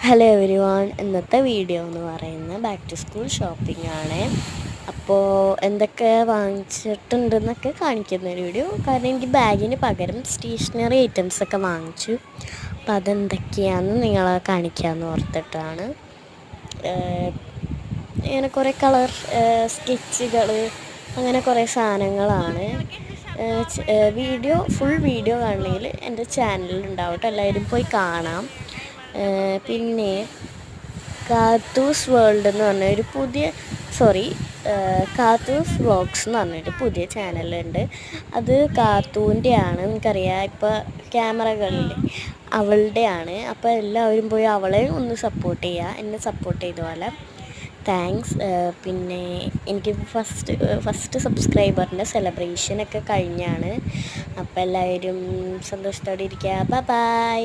Hello every one, ഇന്നത്തെ video എന്ന് പറയുന്നത് ബാക്ക് ടു സ്കൂൾ ഷോപ്പിംഗ് ആണ്. അപ്പോൾ എന്തൊക്കെ വാങ്ങിച്ചിട്ടുണ്ടെന്നൊക്കെ കാണിക്കുന്ന ഒരു വീഡിയോ. കാരണം എനിക്ക് ബാഗിന് പകരം സ്റ്റേഷനറി ഐറ്റംസൊക്കെ വാങ്ങിച്ചു. അപ്പം അതെന്തൊക്കെയാണെന്ന് നിങ്ങളെ കാണിക്കാമെന്ന് ഓർത്തിട്ടാണ്. ഇങ്ങനെ കുറേ കളർ സ്കെച്ചുകൾ, അങ്ങനെ കുറേ സാധനങ്ങളാണ്. ഫുൾ വീഡിയോ കാണണമെങ്കിൽ എൻ്റെ ചാനലിലുണ്ടാവട്ടെ, എല്ലാവരും പോയി കാണാം. പിന്നെ കാത്തൂസ് വേൾഡ് എന്ന് പറഞ്ഞ ഒരു കാത്തൂസ് വ്ളോഗ്സ് എന്ന് പറഞ്ഞൊരു പുതിയ ചാനലുണ്ട്. അത് കാത്തൂൻ്റെയാണ്, എനിക്കറിയാം. ഇപ്പോൾ ക്യാമറകളിൽ അവളുടെയാണ്. അപ്പോൾ എല്ലാവരും പോയി അവളെ ഒന്ന് സപ്പോർട്ട് ചെയ്യുക, എന്നെ സപ്പോർട്ട് ചെയ്ത പോലെ. താങ്ക്സ്. പിന്നെ എനിക്ക് ഫസ്റ്റ് സബ്സ്ക്രൈബറിൻ്റെ സെലിബ്രേഷനൊക്കെ കഴിഞ്ഞാണ്. അപ്പോൾ എല്ലാവരും സന്തോഷത്തോടെ ഇരിക്കുക. ബൈ.